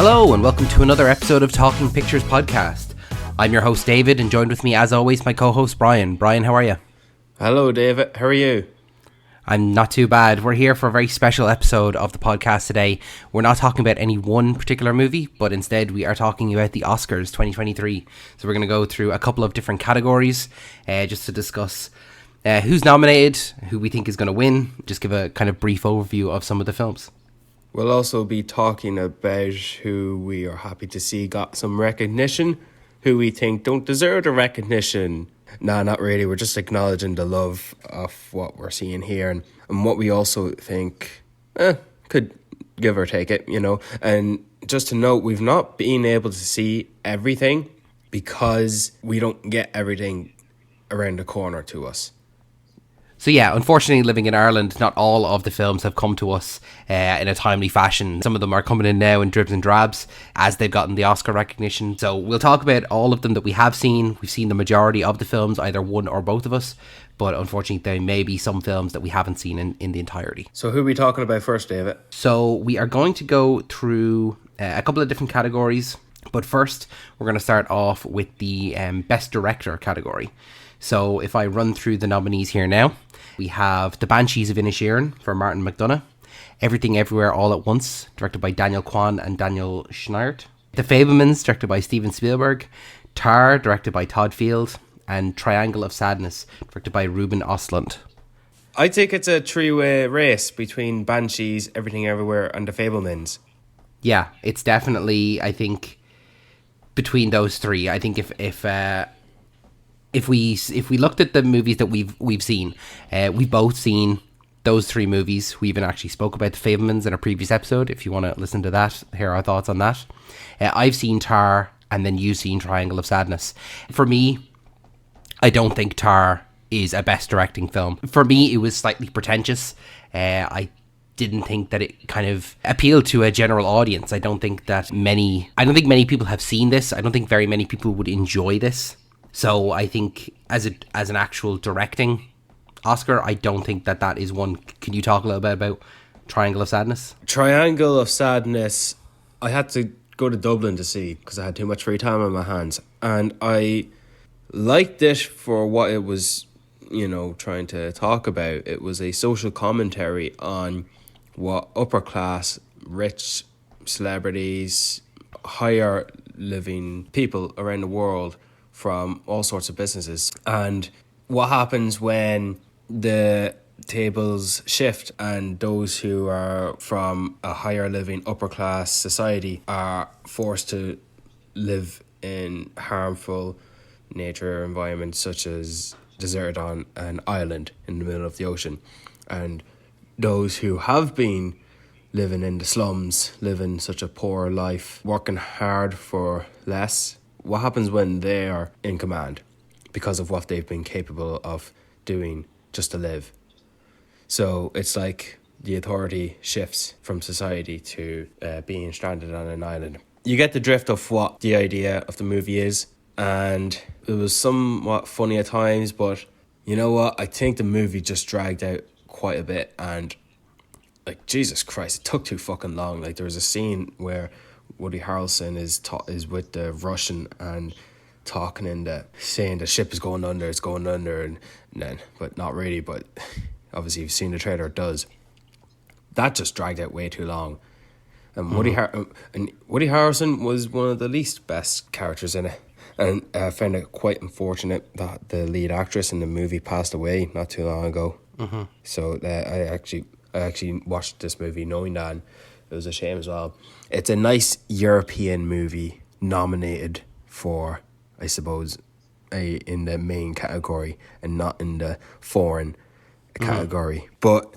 Hello and welcome to another episode of Talking Pictures Podcast. I'm your host David, and joined with me as always my co-host Brian. Brian, how are you? Hello David, how are you? I'm not too bad. We're here for a very special episode of the podcast today. We're not talking about any one particular movie, but instead we are talking about the Oscars 2023. So we're going to go through a couple of different categories just to discuss who's nominated, who we think is going to win, just give a kind of brief overview of some of the films. We'll also be talking about who we are happy to see got some recognition, who we think don't deserve the recognition. Nah, not really. We're just acknowledging the love of what we're seeing here and what we also think could give or take it, you know. And just to note, we've not been able to see everything because we don't get everything around the corner to us. So yeah, unfortunately living in Ireland, not all of the films have come to us in a timely fashion. Some of them are coming in now in dribs and drabs as they've gotten the Oscar recognition. So we'll talk about all of them that we have seen. We've seen the majority of the films, either one or both of us. But unfortunately, there may be some films that we haven't seen in the entirety. So who are we talking about first, David? So we are going to go through a couple of different categories. But first, we're going to start off with the Best Director category. So if I run through the nominees here now, we have The Banshees of Inisherin for Martin McDonagh, Everything Everywhere All at Once, directed by Daniel Kwan and Daniel Scheinert, The Fabelmans, directed by Steven Spielberg, Tar, directed by Todd Field, and Triangle of Sadness, directed by Ruben Östlund. I think it's a three-way race between Banshees, Everything Everywhere, and The Fabelmans. Yeah, it's definitely, I think, between those three. I think if we looked at the movies that we've seen, we've both seen those three movies. We even actually spoke about The Fabelmans in a previous episode. If you want to listen to that, hear our thoughts on that. I've seen Tar, and then you've seen Triangle of Sadness. For me, I don't think Tar is a best directing film. For me, it was slightly pretentious. I didn't think that it kind of appealed to a general audience. I don't think many people have seen this. I don't think very many people would enjoy this. So I think as an actual directing Oscar, I don't think that is one. Can you talk a little bit about Triangle of Sadness? Triangle of Sadness, I had to go to Dublin to see because I had too much free time on my hands. And I liked it for what it was, trying to talk about. It was a social commentary on what upper class, rich celebrities, higher living people around the world from all sorts of businesses, and what happens when the tables shift and those who are from a higher living upper class society are forced to live in harmful nature environments such as deserted on an island in the middle of the ocean, and those who have been living in the slums, living such a poor life, working hard for less. What happens when they are in command because of what they've been capable of doing just to live? So it's like the authority shifts from society to being stranded on an island. You get the drift of what the idea of the movie is, and it was somewhat funny at times, but you know what? I think the movie just dragged out quite a bit, and like, Jesus Christ, it took too fucking long. Like, there was a scene where Woody Harrelson is with the Russian and talking saying the ship is going under, and then, but not really, but obviously you've seen the trailer, it does. That just dragged out way too long. And Woody Harrelson was one of the least best characters in it. And I found it quite unfortunate that the lead actress in the movie passed away not too long ago. Mm-hmm. So I actually watched this movie knowing that, and it was a shame as well. It's a nice European movie nominated for, I suppose, in the main category and not in the foreign category. But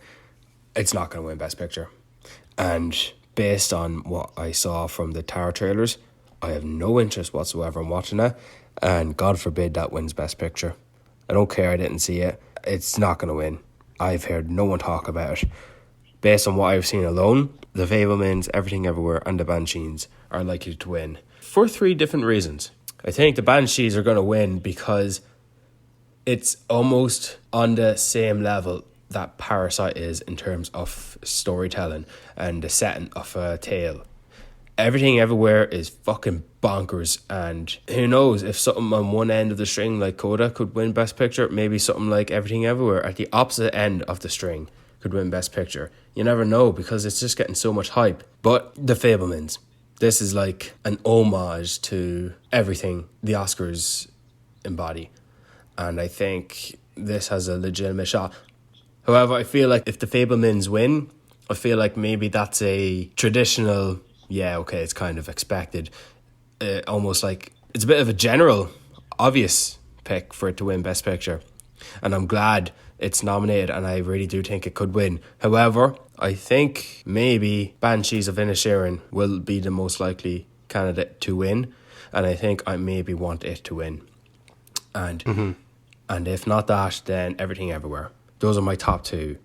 it's not going to win Best Picture. And based on what I saw from the Tar trailers, I have no interest whatsoever in watching that. And God forbid that wins Best Picture. I don't care, I didn't see it. It's not going to win. I've heard no one talk about it. Based on what I've seen alone, The Fabelmans, Everything Everywhere, and The Banshees are likely to win for three different reasons. I think The Banshees are going to win because it's almost on the same level that Parasite is in terms of storytelling and the setting of a tale. Everything Everywhere is fucking bonkers, and who knows if something on one end of the string like Coda could win Best Picture, maybe something like Everything Everywhere at the opposite end of the string could win Best Picture. You never know, because it's just getting so much hype. But The Fabelmans, this is like an homage to everything the Oscars embody, and I think this has a legitimate shot. However, I feel like if The Fabelmans win, I feel like maybe that's a traditional, yeah, okay, it's kind of expected. Almost like it's a bit of a general, obvious pick for it to win Best Picture. And I'm glad it's nominated, and I really do think it could win. However, I think maybe Banshees of Inisherin will be the most likely candidate to win, and I think I maybe want it to win. And and if not that, then Everything Everywhere. Those are my top two.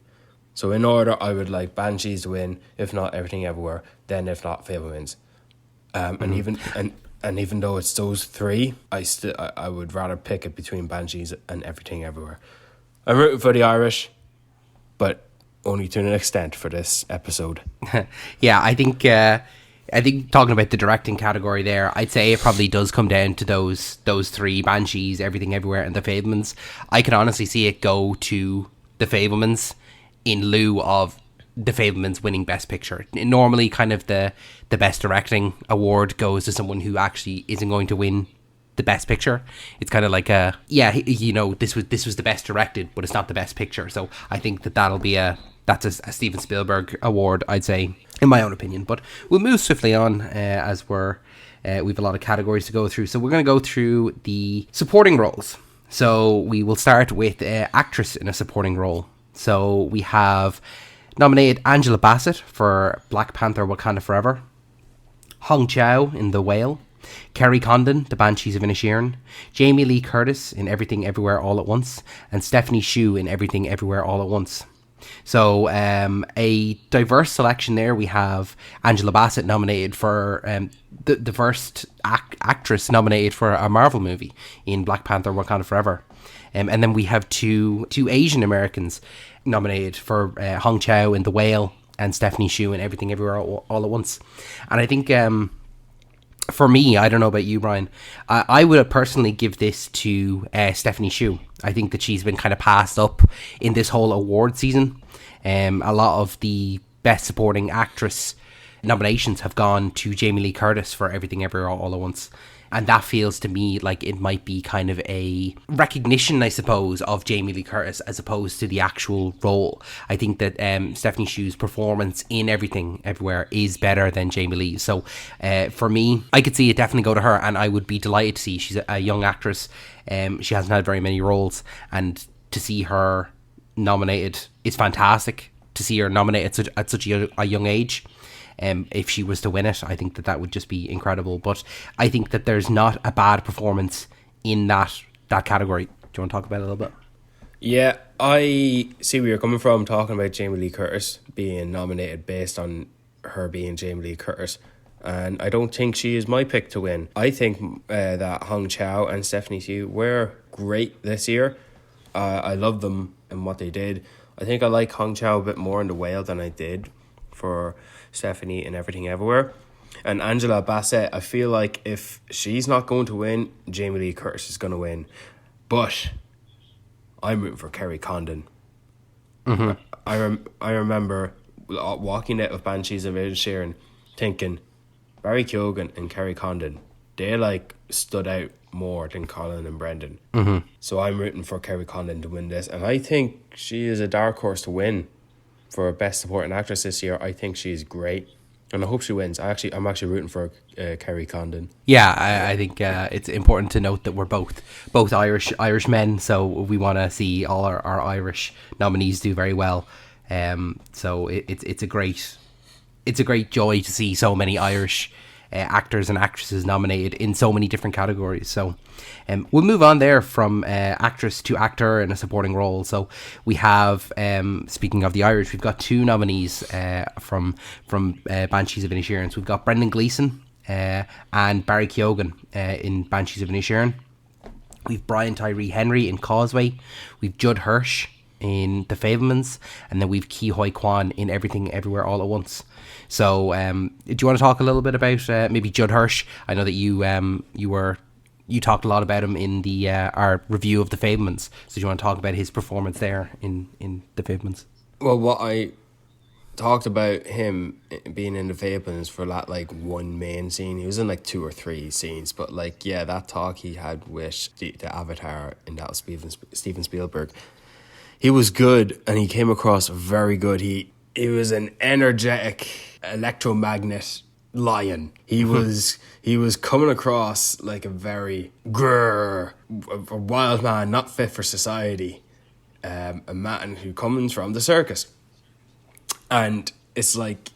So in order, I would like Banshees to win. If not Everything Everywhere, then if not Fabelmans. And even though it's those three, I would rather pick it between Banshees and Everything Everywhere. I'm rooting for the Irish, but only to an extent for this episode. Yeah, I think talking about the directing category there, I'd say it probably does come down to those three: Banshees, Everything Everywhere, and The Fabelmans. I can honestly see it go to The Fabelmans in lieu of The Fabelmans winning Best Picture. Normally, kind of the Best Directing award goes to someone who actually isn't going to win the Best Picture. It's kind of like this was the best directed, but it's not the Best Picture. So I think that'll be that's a Steven Spielberg award, I'd say, in my own opinion. But we'll move swiftly on as we've a lot of categories to go through. So we're going to go through the supporting roles. So we will start with actress in a supporting role. So we have nominated Angela Bassett for Black Panther: Wakanda Forever, Hong Chow in The Whale, Kerry Condon, The Banshees of Inisherin, Jamie Lee Curtis in Everything Everywhere All at Once, and Stephanie Hsu in Everything Everywhere All at Once. So a diverse selection there. We have Angela Bassett nominated for the first actress nominated for a Marvel movie in Black Panther: Wakanda Forever. And then we have two Asian Americans nominated for Hong Chow in The Whale and Stephanie Hsu in Everything Everywhere All at Once. And I think for me, I don't know about you, Brian, I would personally give this to Stephanie Hsu. I think that she's been kind of passed up in this whole award season. A lot of the Best Supporting Actress nominations have gone to Jamie Lee Curtis for Everything Everywhere All at Once. And that feels to me like it might be kind of a recognition, I suppose, of Jamie Lee Curtis as opposed to the actual role. I think that Stephanie Hsu's performance in Everything Everywhere is better than Jamie Lee. So for me, I could see it definitely go to her, and I would be delighted to see. She's a young actress. She hasn't had very many roles, and to see her nominated is fantastic. To see her nominated at such a young age. If she was to win it, I think that would just be incredible. But I think that there's not a bad performance in that category. Do you want to talk about it a little bit? Yeah, I see where you're coming from, talking about Jamie Lee Curtis being nominated based on her being Jamie Lee Curtis. And I don't think she is my pick to win. I think that Hong Chow and Stephanie Hsu were great this year. I love them and what they did. I think I like Hong Chow a bit more in The Whale than I did for Stephanie in Everything Everywhere. And Angela Bassett, I feel like if she's not going to win, Jamie Lee Curtis is going to win. But I'm rooting for Kerry Condon. Mm-hmm. I remember walking out of Banshees of Inisherin thinking Barry Keoghan and Kerry Condon, they like stood out more than Colin and Brendan. Mm-hmm. So I'm rooting for Kerry Condon to win this, and I think she is a dark horse to win for Best Supporting Actress this year. I think she's great, and I hope she wins. I'm actually rooting for Kerry Condon. Yeah, I think it's important to note that we're both Irish men, so we want to see all our Irish nominees do very well. So it's a great joy to see so many Irish actors and actresses nominated in so many different categories. So we'll move on there from actress to actor in a supporting role. So we have, speaking of the Irish, we've got two nominees from Banshees of Inisherin. So we've got Brendan Gleeson and Barry Keoghan in Banshees of Inisherin. We've Brian Tyree Henry in Causeway. We've Judd Hirsch in The Fabelmans, and then we've Ke Huy Quan in Everything Everywhere All at Once. So, do you want to talk a little bit about maybe Judd Hirsch? I know that you talked a lot about him in the our review of The Fabelmans. So, do you want to talk about his performance there in The Fabelmans? Well, what I talked about him being in The Fabelmans for that like one main scene. He was in like 2 or 3 scenes, but like yeah, that talk he had with the Avatar, and that was Steven Spielberg. He was good, and he came across very good. He was an energetic electromagnet lion. He was coming across like a very a wild man, not fit for society, a man who comes from the circus. And it's like,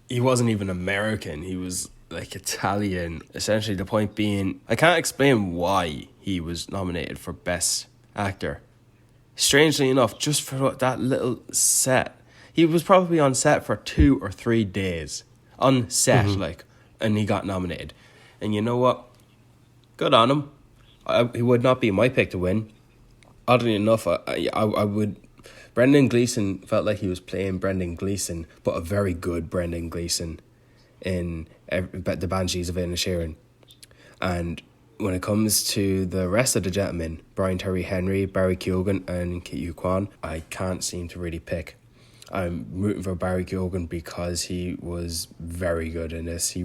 he wasn't even American. He was like Italian. Essentially, the point being, I can't explain why he was nominated for Best Actor. Strangely enough, just for that little set. He was probably on set for 2 or 3 days. On set, and he got nominated. And you know what? Good on him. He would not be my pick to win. Oddly enough, I would... Brendan Gleeson felt like he was playing Brendan Gleeson, but a very good Brendan Gleeson in The Banshees of Inisherin. And when it comes to the rest of the gentlemen, Brian Tyree Henry, Barry Keoghan, and Ke Huy Quan, I can't seem to really pick. I'm rooting for Barry Keoghan because he was very good in this. He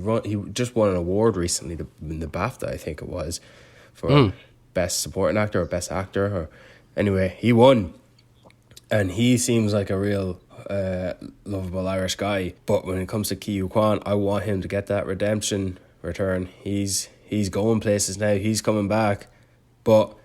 just won an award recently in the BAFTA, I think it was, for Best Supporting Actor or Best Actor. Or anyway, he won. And he seems like a real lovable Irish guy. But when it comes to Ke Huy Quan, I want him to get that redemption return. He's going places now. He's coming back. But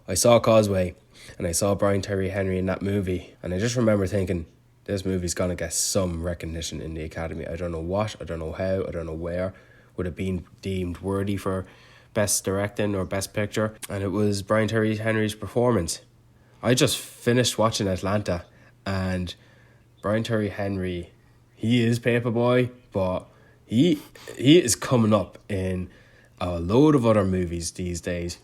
I saw Causeway, and I saw Brian Tyree Henry in that movie, and I just remember thinking, this movie's going to get some recognition in the Academy. I don't know what, I don't know how, I don't know where. Would it been deemed worthy for Best Directing or Best Picture? And it was Brian Tyree Henry's performance. I just finished watching Atlanta, and Brian Tyree Henry, he is Paperboy, but he is coming up in a load of other movies these days.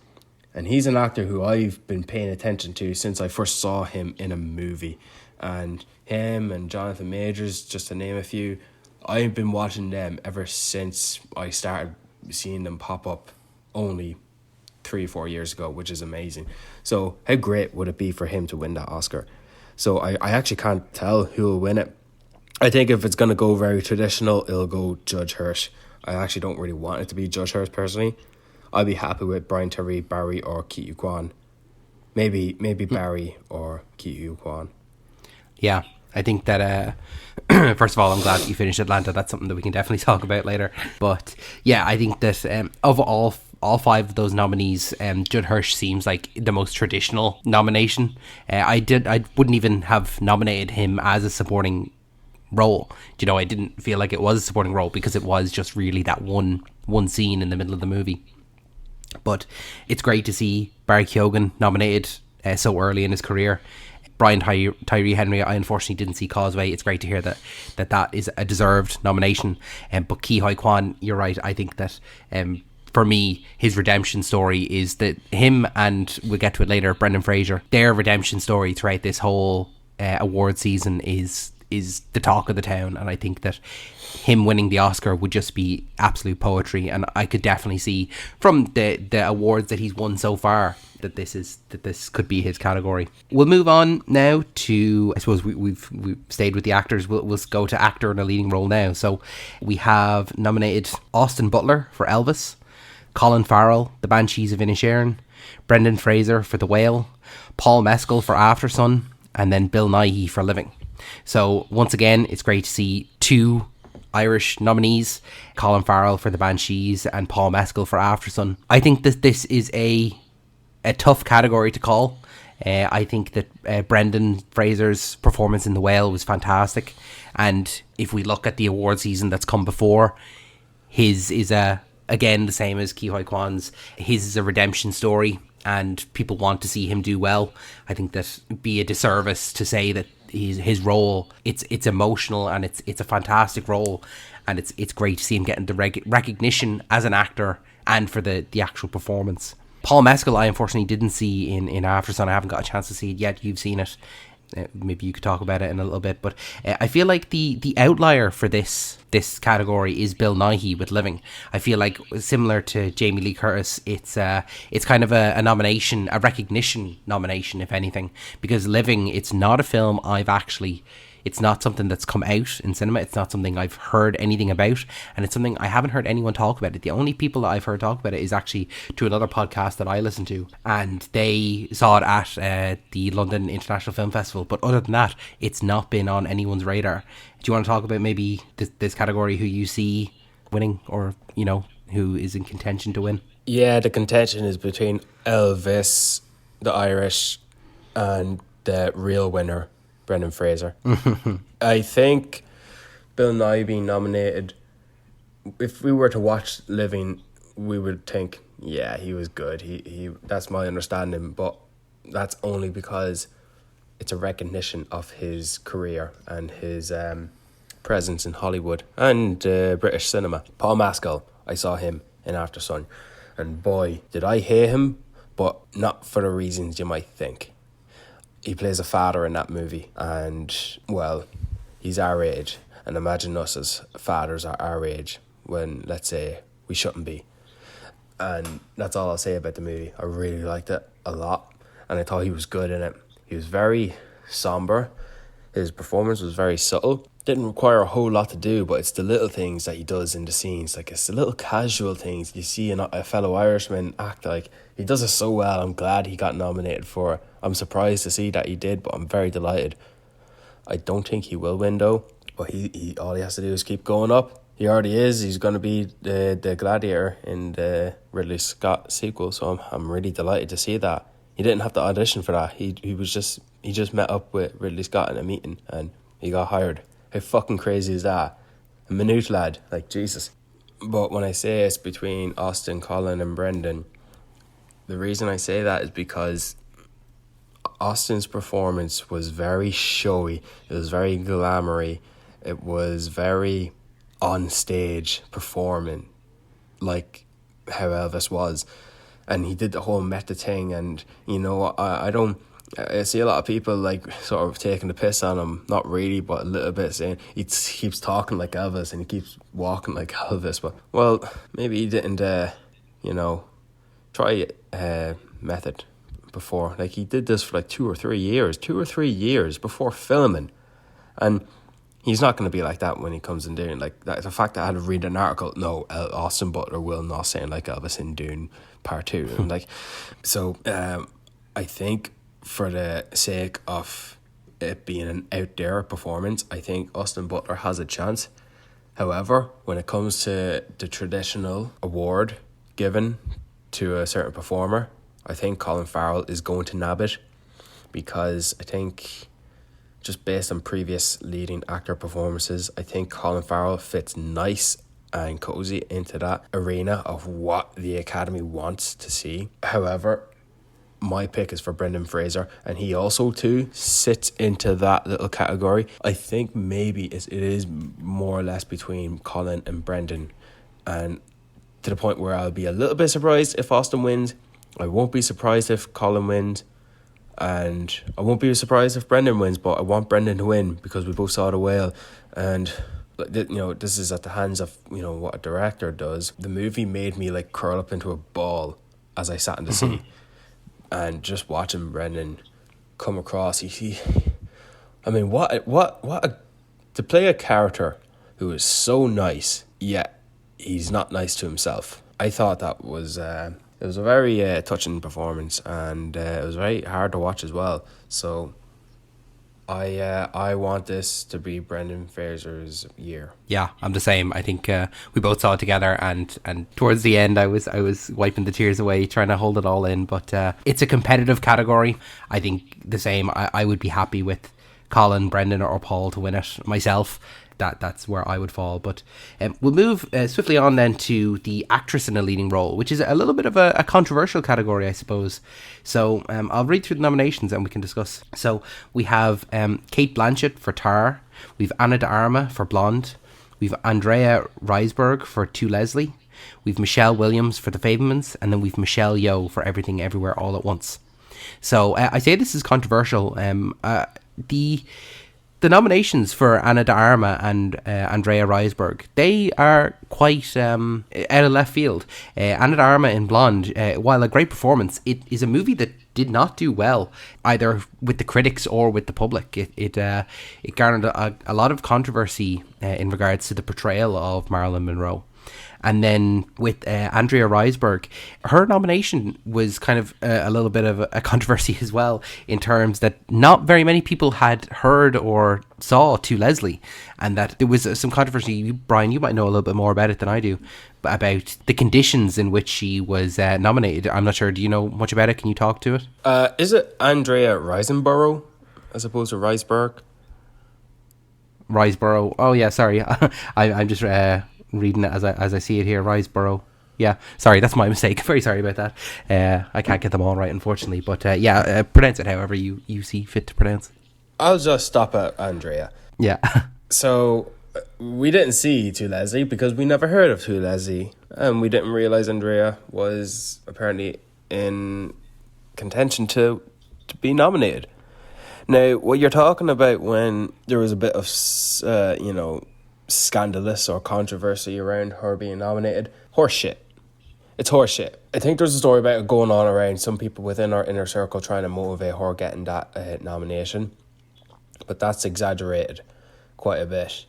And he's an actor who I've been paying attention to since I first saw him in a movie. And him and Jonathan Majors, just to name a few, I've been watching them ever since I started seeing them pop up only 3 or 4 years ago, which is amazing. So how great would it be for him to win that Oscar? So I actually can't tell who will win it. I think if it's going to go very traditional, it'll go Judge Hirsch. I actually don't really want it to be Judge Hirsch personally. I'd be happy with Brian Tyree, Barry, or Ke Huy Quan. Maybe Barry or Ke Huy Quan. Yeah, I think that, first of all, I'm glad that you finished Atlanta. That's something that we can definitely talk about later. But yeah, I think that of all 5 of those nominees, Judd Hirsch seems like the most traditional nomination. I wouldn't even have nominated him as a supporting role. I didn't feel like it was a supporting role because it was just really that one scene in the middle of the movie. But it's great to see Barry Keoghan nominated so early in his career. Brian Tyree Henry, I unfortunately didn't see Causeway. It's great to hear that is a deserved nomination. But Ke Huy Quan, you're right. I think that for me, his redemption story is that him and, we'll get to it later, Brendan Fraser, their redemption story throughout this whole award season is the talk of the town. And I think that him winning the Oscar would just be absolute poetry. And I could definitely see from the awards that he's won so far that this could be his category. We'll move on now to, I suppose we've stayed with the actors. We'll go to actor in a leading role now. So we have nominated Austin Butler for Elvis, Colin Farrell, The Banshees of Inisherin, Brendan Fraser for The Whale, Paul Mescal for Aftersun, and then Bill Nighy for Living. So once again, it's great to see 2 Irish nominees, Colin Farrell for The Banshees and Paul Mescal for Aftersun. I think that this is a tough category to call. I think that Brendan Fraser's performance in The Whale was fantastic, and if we look at the award season that's come before, his is again the same as Ke Huy Quan's. His is a redemption story, and people want to see him do well. I think that it'd be a disservice to say that his role, it's emotional, and it's a fantastic role, and it's great to see him getting the recognition as an actor and for the actual performance. Paul Mescal, I unfortunately didn't see in Aftersun. I haven't got a chance to see it yet. You've seen it. Maybe you could talk about it in a little bit, but I feel like the outlier for this category is Bill Nighy with Living. I feel like, similar to Jamie Lee Curtis, it's kind of a nomination, a recognition nomination, if anything, because Living, it's not a film it's not something that's come out in cinema. It's not something I've heard anything about, and it's something I haven't heard anyone talk about it. The only people that I've heard talk about it is actually to another podcast that I listen to, and they saw it at the London International Film Festival. But other than that, it's not been on anyone's radar. Do you want to talk about maybe this category, who you see winning, or who is in contention to win? Yeah, the contention is between Elvis, The Irish, and the real winner, Brendan Fraser. I think Bill Nighy being nominated, if we were to watch Living, we would think, yeah, he was good. He that's my understanding, but that's only because it's a recognition of his career and his presence in Hollywood and British cinema. Paul Mescal, I saw him in After Sun, and boy, did I hear him, but not for the reasons you might think. He plays a father in that movie, and, well, he's our age. And imagine us as fathers are our age when, let's say, we shouldn't be. And that's all I'll say about the movie. I really liked it a lot, and I thought he was good in it. He was very somber. His performance was very subtle. Didn't require a whole lot to do, but it's the little things that he does in the scenes. Like, it's the little casual things you see a fellow Irishman act like. He does it so well. I'm glad he got nominated for it. I'm surprised to see that he did, but I'm very delighted. I don't think he will win, though, but he all he has to do is keep going up. He already is. He's going to be the gladiator in the Ridley Scott sequel, so I'm really delighted to see that. He didn't have to audition for that. He just met up with Ridley Scott in a meeting and he got hired. How fucking crazy is that? A minute lad, like Jesus. But when I say it's between Austin, Colin and Brendan, the reason I say that is because Austin's performance was very showy. It was very glamoury. It was very on stage performing, like how Elvis was. And he did the whole meta thing, and I see a lot of people like sort of taking the piss on him, not really, but a little bit, saying he keeps talking like Elvis and he keeps walking like Elvis. But, well, maybe he didn't, try method before. Like, he did this for like 2 or 3 years before filming, and he's not going to be like that when he comes in Dune. Like, that, the fact that I had to read an article, no, Austin Butler will not sound like Elvis in Dune Part 2. And like, so I think for the sake of it being an out there performance, I think Austin Butler has a chance. However, when it comes to the traditional award given to a certain performer, I think Colin Farrell is going to nab it, because I think, just based on previous leading actor performances, I think Colin Farrell fits nice and cozy into that arena of what the Academy wants to see. However, my pick is for Brendan Fraser, and he also too sits into that little category. I think maybe it is more or less between Colin and Brendan, and to the point where I'll be a little bit surprised if Austin wins. I won't be surprised if Colin wins, and I won't be surprised if Brendan wins, but I want Brendan to win because we both saw The Whale, and this is at the hands of what a director does. The movie made me like curl up into a ball as I sat in the seat, and just watching Brendan come across. I mean, to play a character who is so nice, yet he's not nice to himself. I thought that was it was a very touching performance, and it was very hard to watch as well. So I want this to be Brendan Fraser's year. Yeah, I'm the same. I think we both saw it together, and towards the end I was wiping the tears away, trying to hold it all in. But it's a competitive category. I think the same. I would be happy with Colin, Brendan or Paul to win it myself. That's where I would fall. But we'll move swiftly on then to the actress in a leading role, which is a little bit of a controversial category, I suppose. So I'll read through the nominations and we can discuss. So we have Cate Blanchett for Tar. We've Anna de Armas for Blonde. We've Andrea Riseborough for To Leslie. We've Michelle Williams for The Fabelmans. And then we've Michelle Yeoh for Everything Everywhere All at Once. So I say this is controversial. the nominations for Anna de Arma and Andrea Riseborough, they are quite out of left field. Anna de Arma in Blonde, while a great performance, it is a movie that did not do well either with the critics or with the public. It garnered a lot of controversy in regards to the portrayal of Marilyn Monroe. And then with Andrea Riseborough, her nomination was kind of a little bit of a controversy as well, in terms that not very many people had heard or saw To Leslie, and that there was some controversy. Brian, you might know a little bit more about it than I do, about the conditions in which she was nominated. I'm not sure. Do you know much about it? Can you talk to it? Is it Andrea Riseborough as opposed to Riseborough? Riseborough. Oh yeah, sorry. I'm just reading it as I see it here. Riseborough. Yeah, sorry, that's my mistake. Very sorry about that. I can't get them all right, unfortunately. But pronounce it however you see fit to pronounce. I'll just stop at Andrea. Yeah. So we didn't see To Leslie because we never heard of To Leslie, and we didn't realize Andrea was apparently in contention to be nominated. Now, what you're talking about when there was a bit of scandalous or controversy around her being nominated, horseshit. It's horseshit. I think there's a story about it going on around some people within our inner circle trying to motivate her getting that nomination, but that's exaggerated quite a bit.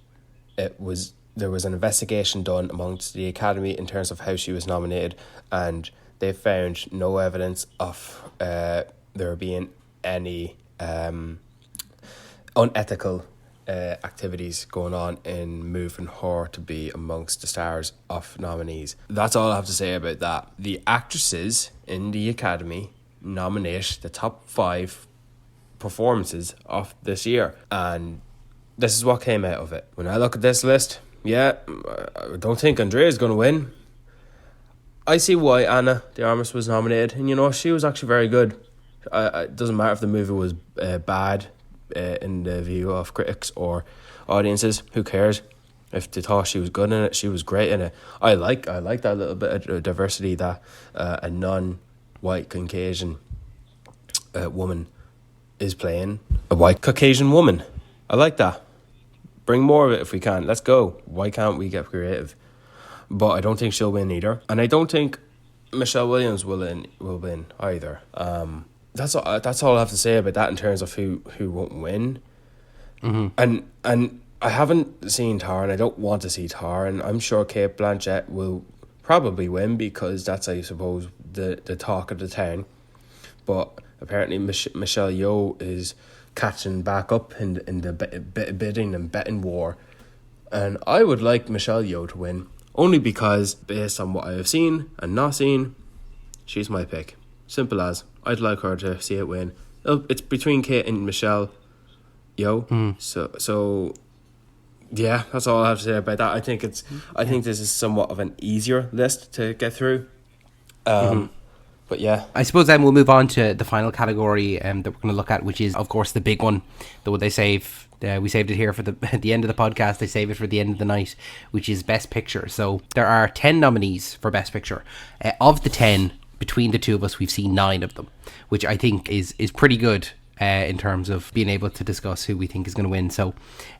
There was an investigation done amongst the Academy in terms of how she was nominated, and they found no evidence of there being any unethical activities going on in moving her to be amongst the stars of nominees. That's all I have to say about that. The actresses in the Academy nominate the top 5 performances of this year, and this is what came out of it. When I look at this list, I don't think Andrea is going to win. I see why Anna de Armas was nominated, and she was actually very good. It doesn't matter if the movie was bad in the view of critics or audiences. Who cares? If they thought she was good in it, she was great in it. I like that little bit of diversity that a non-white Caucasian woman is playing a white Caucasian woman. I like that. Bring more of it if we can. Let's go. Why can't we get creative? But I don't think she'll win either, and I don't think Michelle Williams will win either. That's all I have to say about that in terms of who won't win. Mm-hmm. And I haven't seen Tar, and I don't want to see Tar, and I'm sure Cate Blanchett will probably win because that's, I suppose, the talk of the town. But apparently Michelle Yeoh is catching back up in the bidding and betting war, and I would like Michelle Yeoh to win only because, based on what I have seen and not seen, she's my pick. Simple as. I'd like her to see it win. It's between Kate and Michelle Yeoh. So yeah, that's all I have to say about that. I think this is somewhat of an easier list to get through. But yeah, I suppose then we'll move on to the final category that we're going to look at, which is, of course, the big one. The one they save. We saved it here for at the end of the podcast. They save it for the end of the night, which is Best Picture. So there are 10 nominees for Best Picture. Of the 10, between the two of us, we've seen 9 of them, which I think is pretty good in terms of being able to discuss who we think is going to win. So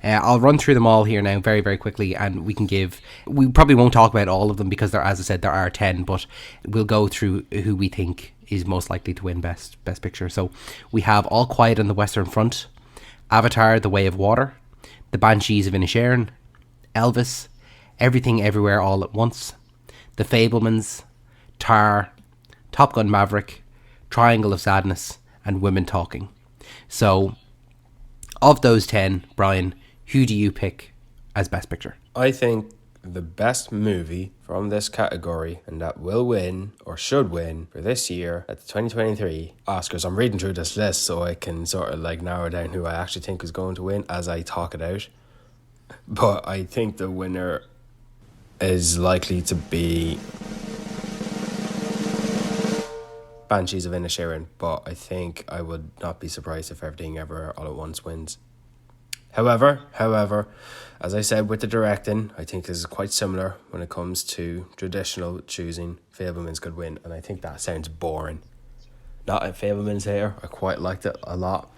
I'll run through them all here now very, very quickly, and we probably won't talk about all of them because there, as I said, there are 10, but we'll go through who we think is most likely to win Best Picture. So we have All Quiet on the Western Front, Avatar: The Way of Water, The Banshees of Inisherin, Elvis, Everything Everywhere All at Once, The Fabelmans, Tar, Top Gun Maverick, Triangle of Sadness, and Women Talking. So, of those 10, Brian, who do you pick as Best Picture? I think the best movie from this category, and that will win or should win for this year at the 2023 Oscars. I'm reading through this list so I can sort of narrow down who I actually think is going to win as I talk it out. But I think the winner is likely to be Banshees of Inisherin, but I think I would not be surprised if Everything Everywhere All at Once wins. However, as I said with the directing, I think this is quite similar when it comes to traditional choosing. Fabelmans could win, and I think that sounds boring. Not a Fabelmans hater. I quite liked it a lot.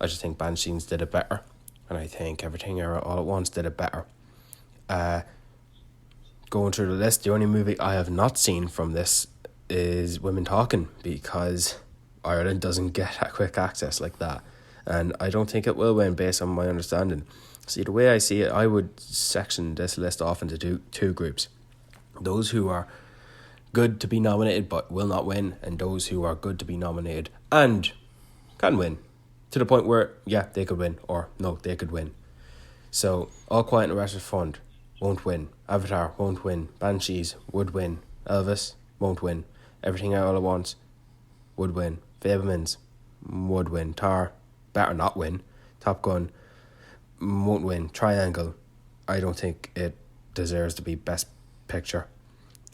I just think Banshees did it better, and I think Everything All at Once did it better. Going through the list, the only movie I have not seen from this is Women Talking, because Ireland doesn't get a quick access like that, and I don't think it will win based on my understanding. See, the way I see it, I would section this list off into two groups: those who are good to be nominated but will not win, and those who are good to be nominated and can win, to the point where they could win, or no, they could win. So All Quiet on the Western Front won't win, Avatar won't win, Banshees would win, Elvis won't win, Everything All at Once would win, Fabelmans would win, Tar better not win, Top Gun won't win, Triangle I don't think it deserves to be Best Picture,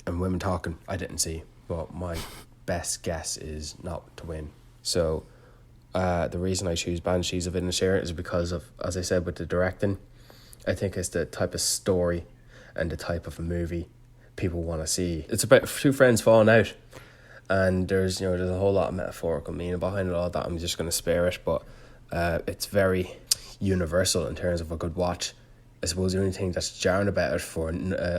and Women Talking I didn't see, but my best guess is not to win. So the reason I choose Banshees of Inisherin is because of, as I said, with the directing, I think it's the type of story and the type of movie people want to see. It's about two friends falling out, and there's a whole lot of metaphorical meaning behind it all that I'm just going to spare it, but it's very universal in terms of a good watch. I suppose the only thing that's jarring about it for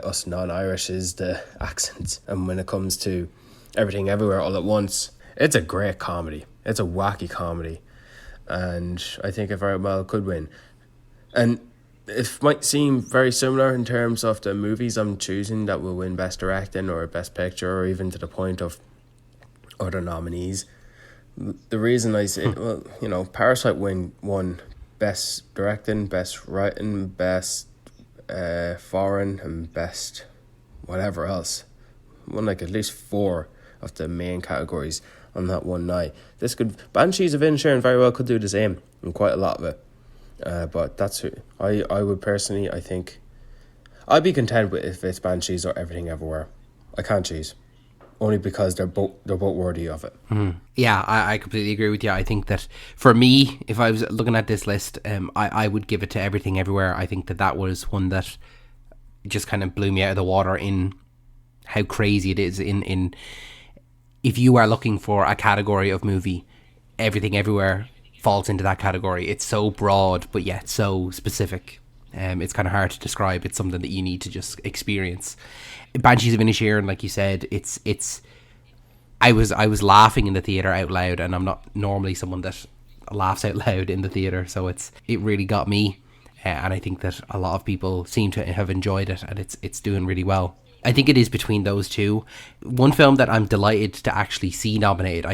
us non-Irish is the accents, and when it comes to Everything Everywhere All at Once, it's a great comedy. It's a wacky comedy, and I think it very well could win. And it might seem very similar in terms of the movies I'm choosing that will win Best Directing or Best Picture, or even to the point of other nominees. The reason I say, Parasite won Best Directing, Best Writing, Best Foreign, and Best whatever else. Won like at least 4 of the main categories on that one night. Banshees of Inisherin very well could do the same in quite a lot of it. But that's who I would personally, I think I'd be content with if it's Banshees or Everything Everywhere. I can't choose, only because they're both worthy of it. Yeah, I completely agree with you. I think that for me, if I was looking at this list, I would give it to Everything Everywhere. I think that was one that just kind of blew me out of the water in how crazy it is. In if you are looking for a category of movie, Everything Everywhere falls into that category. It's so broad, but yet so specific. It's kind of hard to describe. It's something that you need to just experience. Banshees of Inisherin, like you said, it's. I was laughing in the theater out loud, and I'm not normally someone that laughs out loud in the theater, so it really got me, and I think that a lot of people seem to have enjoyed it, and it's doing really well. I think it is between those two. One film that I'm delighted to actually see nominated,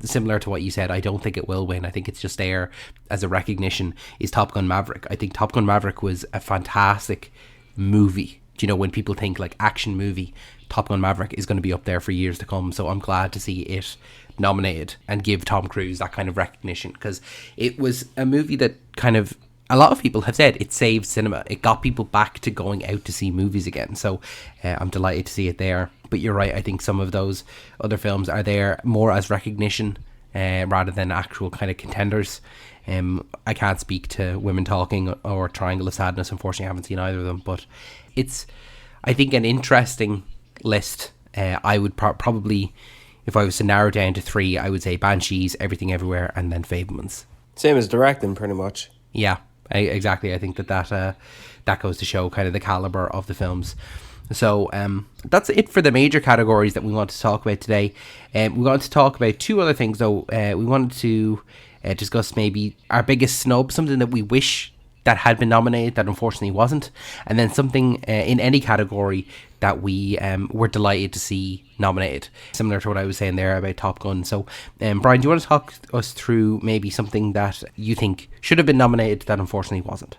similar to what you said, I don't think it will win. I think it's just there as a recognition, is Top Gun Maverick. I think Top Gun Maverick was a fantastic movie. Do you know, when people think like action movie, Top Gun Maverick is going to be up there for years to come. So I'm glad to see it nominated and give Tom Cruise that kind of recognition, because it was a movie that kind of, a lot of people have said it saved cinema. It got people back to going out to see movies again. So I'm delighted to see it there. But you're right, I think some of those other films are there more as recognition rather than actual kind of contenders. I can't speak to Women Talking or Triangle of Sadness. Unfortunately, I haven't seen either of them. But it's, I think, an interesting list. I would probably, if I was to narrow down to 3, I would say Banshees, Everything Everywhere, and then Fabelmans. Same as directing, pretty much. Yeah. Exactly. I think that goes to show kind of the caliber of the films. So that's it for the major categories that we want to talk about today. We want to talk about 2 other things though. We wanted to discuss maybe our biggest snub, something that we wish that had been nominated that unfortunately wasn't, and then something in any category that we were delighted to see nominated, similar to what I was saying there about Top Gun. So Brian, do you want to talk us through maybe something that you think should have been nominated that unfortunately wasn't?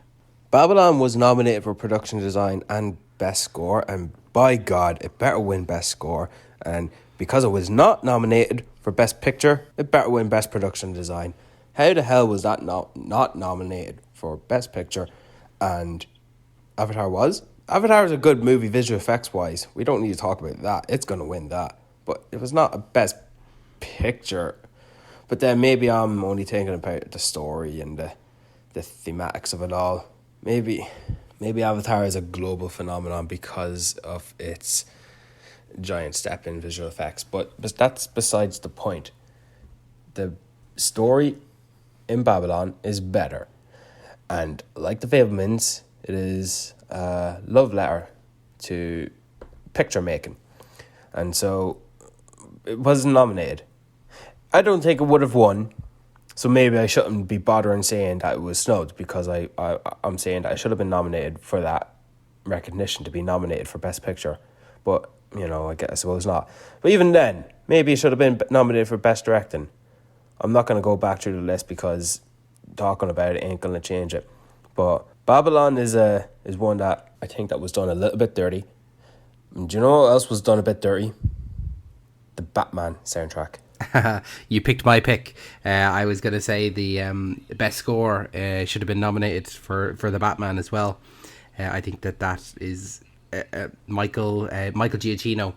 Babylon was nominated for production design and best score, and by God, it better win best score. And because it was not nominated for best picture, it better win best production design. How the hell was that not nominated for best picture and Avatar was? Avatar is a good movie visual effects wise. We don't need to talk about that. It's going to win that. But it was not a best picture. But then maybe I'm only thinking about the story and the thematics of it all. Maybe Avatar is a global phenomenon because of its giant step in visual effects. But that's besides the point. The story in Babylon is better. And like The Fabelmans, it is a love letter to picture making. And so it wasn't nominated. I don't think it would have won. So maybe I shouldn't be bothering saying that it was snubbed, because I'm saying that I should have been nominated for that recognition, to be nominated for Best Picture. But, I suppose not. But even then, maybe it should have been nominated for Best Directing. I'm not going to go back through the list because talking about it ain't going to change it. But Babylon is one that I think that was done a little bit dirty. And do you know what else was done a bit dirty? The Batman soundtrack. You picked my pick. I was going to say the best score should have been nominated for the Batman as well. I think that is Michael Giacchino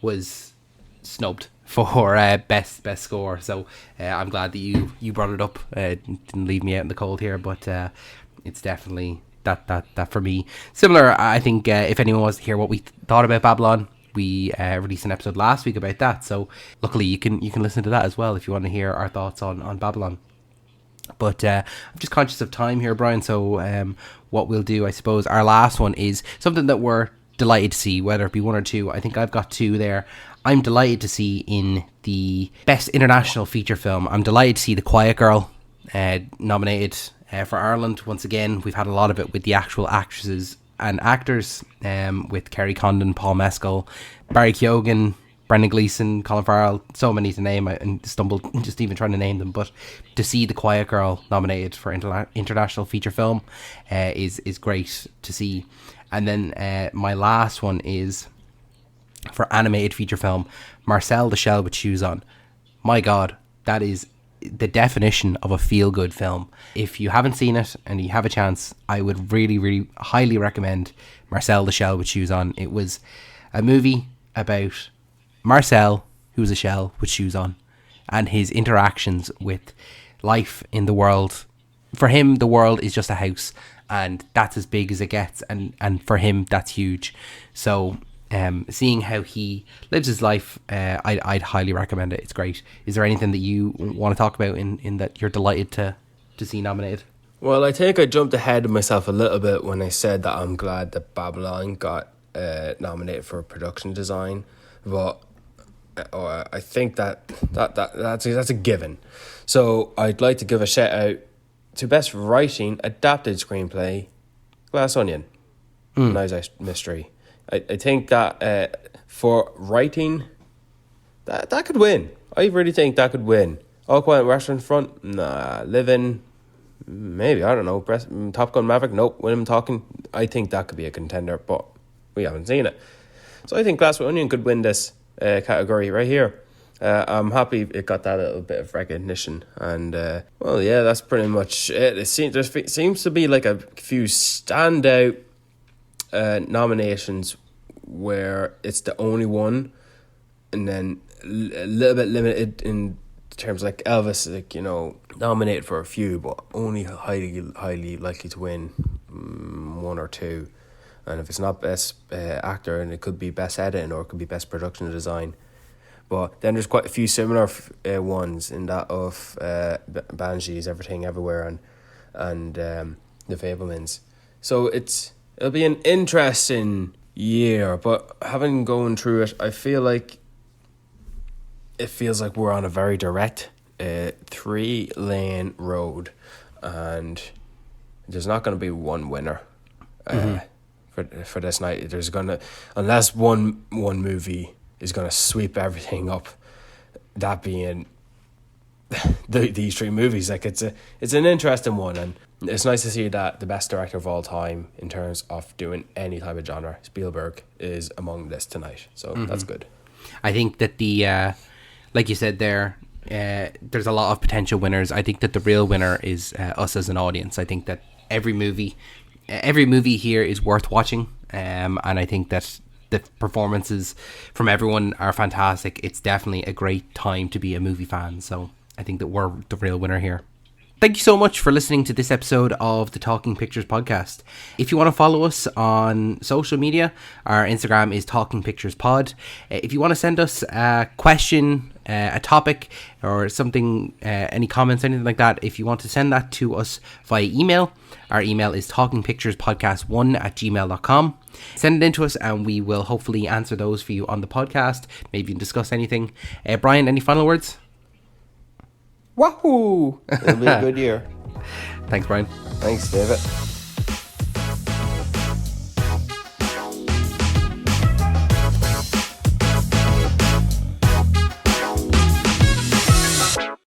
was snubbed for best score. So I'm glad that you brought it up. Didn't leave me out in the cold here, but it's definitely that for me. Similar, I think if anyone wants to hear what we thought about Babylon, we released an episode last week about that, so luckily you can listen to that as well if you want to hear our thoughts on Babylon. But I'm just conscious of time here, Brian, so what we'll do, I suppose, our last one is something that we're delighted to see, whether it be one or two. I think I've got two there. I'm delighted to see in the Best International Feature Film, I'm delighted to see The Quiet Girl nominated for Ireland. Once again, we've had a lot of it with the actual actresses and actors, with Kerry Condon, Paul Mescal, Barry Keoghan, Brendan Gleeson, Colin Farrell, so many to name. I stumbled just even trying to name them, but to see The Quiet Girl nominated for international feature film is great to see. And then my last one is for animated feature film, Marcel the Shell with Shoes On. My God, that is the definition of a feel-good film. If you haven't seen it and you have a chance, I would really, really highly recommend Marcel the Shell with Shoes On. It was a movie about Marcel, who's a shell with shoes on, and his interactions with life in the world. For him, the world is just a house, and that's as big as it gets, and for him, that's huge. So seeing how he lives his life, I'd highly recommend it. It's great. Is there anything that you want to talk about in that you're delighted to see nominated? Well, I think I jumped ahead of myself a little bit when I said that I'm glad that Babylon got nominated for production design, but I think that's a given. So I'd like to give a shout out to Best Writing Adapted Screenplay, Glass Onion, Knives Out Mystery. I think that for writing, that could win. I really think that could win. All Quiet on Western Front, nah. Living, maybe, I don't know. Top Gun Maverick, nope. When I'm talking, I think that could be a contender, but we haven't seen it. So I think Glass Onion could win this category right here. I'm happy it got that little bit of recognition, and well, yeah, that's pretty much it. There seems to be like a few standout nominations where it's the only one, and then a little bit limited in terms like Elvis, like, nominated for a few, but only highly likely to win one or two. And if it's not best actor, and it could be best editing, or it could be best production design. But then there's quite a few similar ones in that of Banshees, Everything Everywhere, and The Fabelmans. So it'll be an interesting year. But having gone through it, I feel like it feels like we're on a very direct 3-lane road, and there's not going to be one winner. For this night, there's gonna, unless one movie is gonna sweep everything up, that being these three movies. Like it's an interesting one, and it's nice to see that the best director of all time in terms of doing any type of genre, Spielberg, is among this tonight. So that's good. I think that the like you said there, there's a lot of potential winners. I think that the real winner is us as an audience. I think that every movie here is worth watching, and I think that the performances from everyone are fantastic. It's definitely a great time to be a movie fan, so I think that we're the real winner here. Thank you so much for listening to this episode of the Talking Pictures podcast. If you want to follow us on social media, our Instagram is Talking Pictures Pod. If you want to send us a question, a topic, or something, any comments, anything like that, if you want to send that to us via email, our email is talkingpicturespodcast1@gmail.com. Send it in to us and we will hopefully answer those for you on the podcast. Maybe discuss anything. Brian, any final words? Wahoo! It'll be a good year. Thanks, Brian. Thanks, David.